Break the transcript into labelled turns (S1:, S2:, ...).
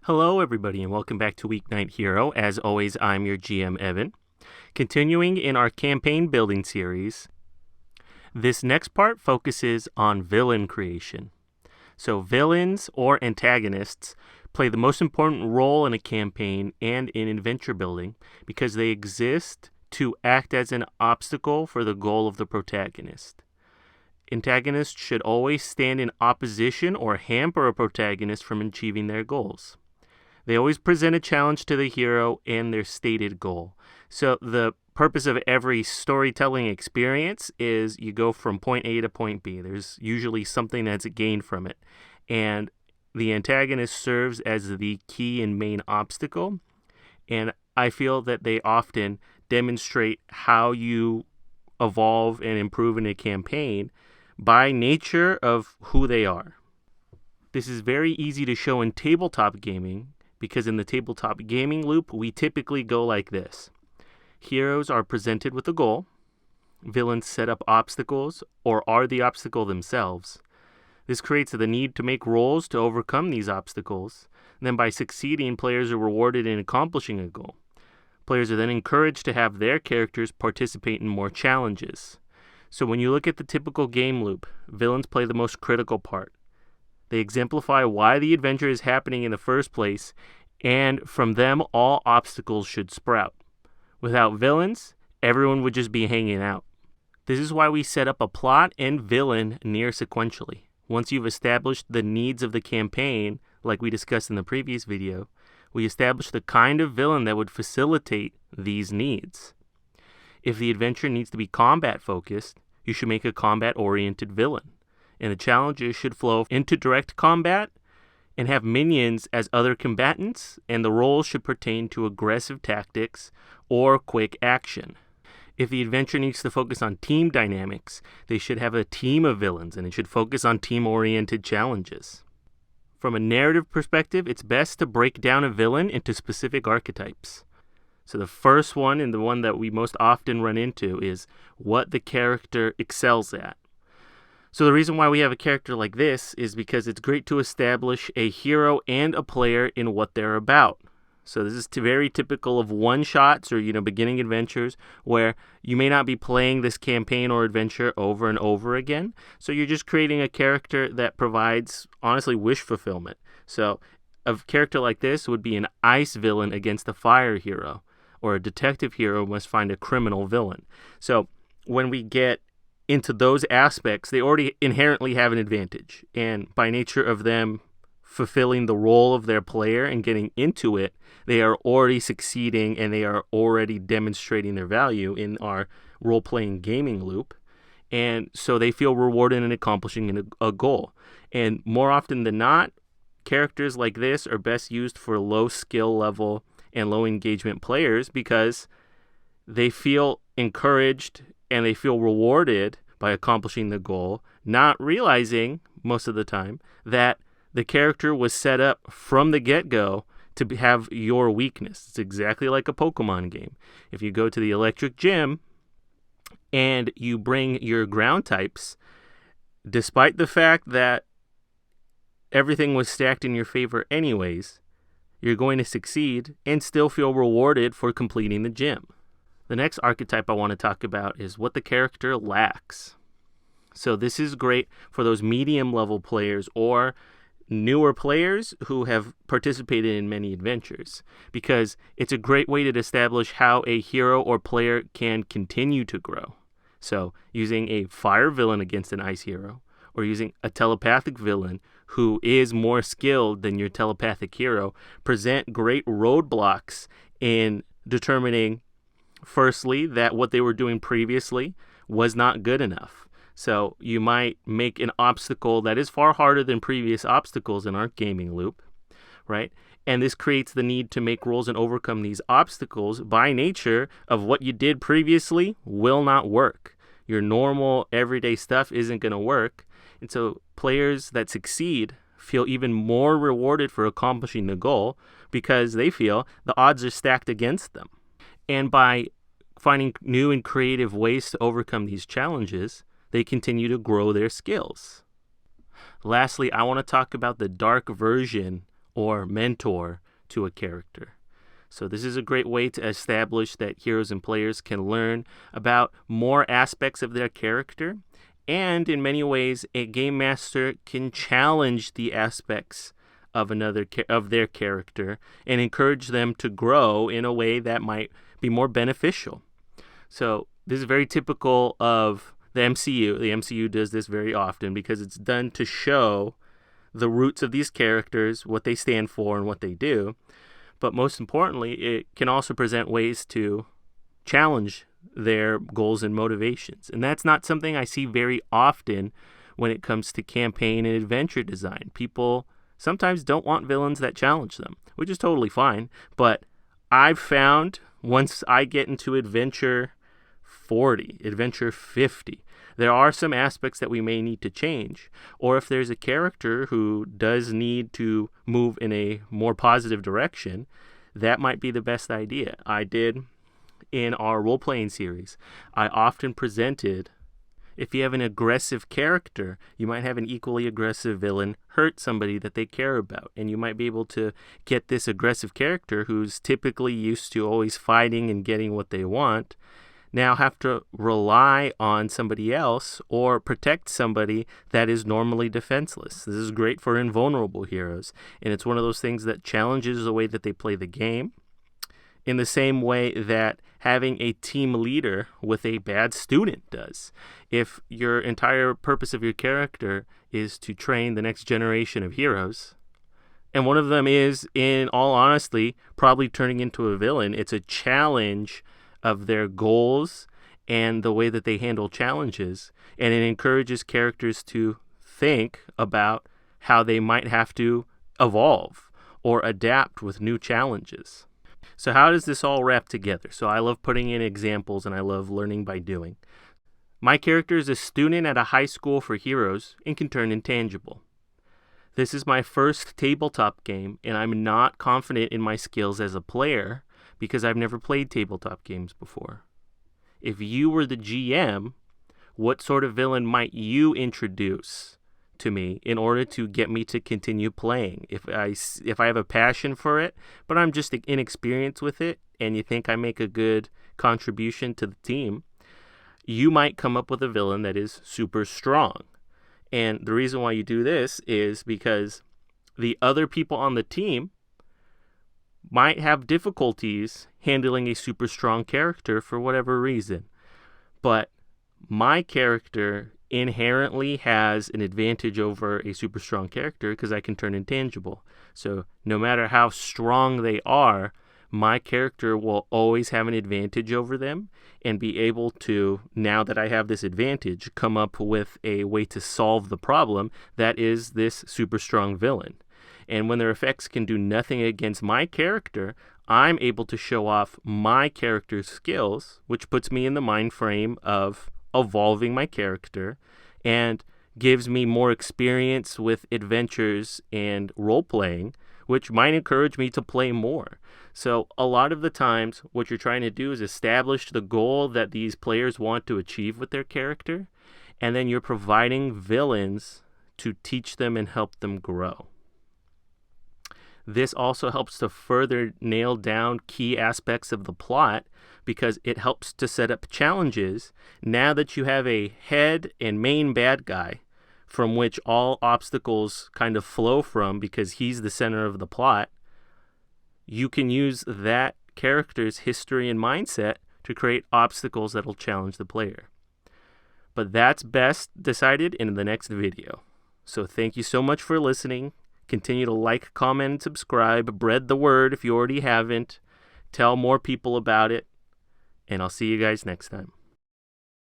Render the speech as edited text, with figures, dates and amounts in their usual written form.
S1: Hello, everybody, and welcome back to Weeknight Hero. As always, I'm your GM, Evan. Continuing in our campaign building series, this next part focuses on villain creation. So villains or antagonists play the most important role in a campaign and in adventure building because they exist to act as an obstacle for the goal of the protagonist. Antagonists should always stand in opposition or hamper a protagonist from achieving their goals. They always present a challenge to the hero and their stated goal. So the purpose of every storytelling experience is you go from point A to point B. There's usually something that's gained from it. And the antagonist serves as the key and main obstacle. And I feel that they often demonstrate how you evolve and improve in a campaign by nature of who they are. This is very easy to show in tabletop gaming because in the tabletop gaming loop, we typically go like this. Heroes are presented with a goal. Villains set up obstacles or are the obstacle themselves. This creates the need to make rolls to overcome these obstacles. And then by succeeding, players are rewarded in accomplishing a goal. Players are then encouraged to have their characters participate in more challenges. So when you look at the typical game loop, villains play the most critical part. They exemplify why the adventure is happening in the first place, and from them, all obstacles should sprout. Without villains, everyone would just be hanging out. This is why we set up a plot and villain near sequentially. Once you've established the needs of the campaign, like we discussed in the previous video, we establish the kind of villain that would facilitate these needs. If the adventure needs to be combat-focused, you should make a combat-oriented villain. And the challenges should flow into direct combat and have minions as other combatants, and the roles should pertain to aggressive tactics or quick action. If the adventure needs to focus on team dynamics, they should have a team of villains, and it should focus on team-oriented challenges. From a narrative perspective, it's best to break down a villain into specific archetypes. So the first one, and the one that we most often run into, is what the character excels at. So the reason why we have a character like this is because it's great to establish a hero and a player in what they're about. So this is very typical of one-shots or, beginning adventures where you may not be playing this campaign or adventure over and over again. So you're just creating a character that provides, honestly, wish fulfillment. So a character like this would be an ice villain against a fire hero, or a detective hero must find a criminal villain. So when we get into those aspects, they already inherently have an advantage. And by nature of them fulfilling the role of their player and getting into it, they are already succeeding and they are already demonstrating their value in our role-playing gaming loop. And so they feel rewarded in accomplishing a goal. And more often than not, characters like this are best used for low skill level and low engagement players because they feel encouraged and they feel rewarded by accomplishing the goal, not realizing, most of the time, that the character was set up from the get-go to have your weakness. It's exactly like a Pokemon game. If you go to the electric gym and you bring your ground types, despite the fact that everything was stacked in your favor anyways, you're going to succeed and still feel rewarded for completing the gym. The next archetype I want to talk about is what the character lacks. So this is great for those medium-level players or newer players who have participated in many adventures, because it's a great way to establish how a hero or player can continue to grow. So using a fire villain against an ice hero, or using a telepathic villain who is more skilled than your telepathic hero, present great roadblocks in determining, firstly, that what they were doing previously was not good enough. So you might make an obstacle that is far harder than previous obstacles in our gaming loop, right? And this creates the need to make rolls and overcome these obstacles by nature of what you did previously will not work. Your normal everyday stuff isn't going to work. And so players that succeed feel even more rewarded for accomplishing the goal because they feel the odds are stacked against them. And by finding new and creative ways to overcome these challenges, they continue to grow their skills. Lastly, I want to talk about the dark version or mentor to a character. So this is a great way to establish that heroes and players can learn about more aspects of their character, and in many ways, a game master can challenge the aspects of their character and encourage them to grow in a way that might be more beneficial. So this is very typical of the MCU. The MCU does this very often because it's done to show the roots of these characters, what they stand for, and what they do. But most importantly, it can also present ways to challenge their goals and motivations. And that's not something I see very often when it comes to campaign and adventure design. People sometimes don't want villains that challenge them, which is totally fine. But I've found once I get into adventure 40, adventure 50, there are some aspects that we may need to change. Or if there's a character who does need to move in a more positive direction, that might be the best idea. I did in our role-playing series. I often presented, if you have an aggressive character, you might have an equally aggressive villain hurt somebody that they care about. And you might be able to get this aggressive character who's typically used to always fighting and getting what they want, now have to rely on somebody else or protect somebody that is normally defenseless. This is great for invulnerable heroes, and it's one of those things that challenges the way that they play the game, in the same way that having a team leader with a bad student does. If your entire purpose of your character is to train the next generation of heroes, and one of them is, in all honesty, probably turning into a villain, it's a challenge of their goals and the way that they handle challenges, and it encourages characters to think about how they might have to evolve or adapt with new challenges. So how does this all wrap together? So I love putting in examples and I love learning by doing. My character is a student at a high school for heroes and can turn intangible. This is my first tabletop game, and I'm not confident in my skills as a player because I've never played tabletop games before. If you were the GM, what sort of villain might you introduce to me in order to get me to continue playing? If I have a passion for it, but I'm just inexperienced with it, and you think I make a good contribution to the team, you might come up with a villain that is super strong. And the reason why you do this is because the other people on the team might have difficulties handling a super strong character for whatever reason. But my character inherently has an advantage over a super strong character because I can turn intangible. So no matter how strong they are, my character will always have an advantage over them and be able to, now that I have this advantage, come up with a way to solve the problem that is this super strong villain. And when their effects can do nothing against my character, I'm able to show off my character's skills, which puts me in the mind frame of evolving my character and gives me more experience with adventures and role-playing, which might encourage me to play more. So a lot of the times, what you're trying to do is establish the goal that these players want to achieve with their character, and then you're providing villains to teach them and help them grow. This also helps to further nail down key aspects of the plot because it helps to set up challenges. Now that you have a head and main bad guy from which all obstacles kind of flow from because he's the center of the plot, you can use that character's history and mindset to create obstacles that'll challenge the player. But that's best decided in the next video. So thank you so much for listening. Continue to like, comment, and subscribe. Spread the word if you already haven't. Tell more people about it. And I'll see you guys next time.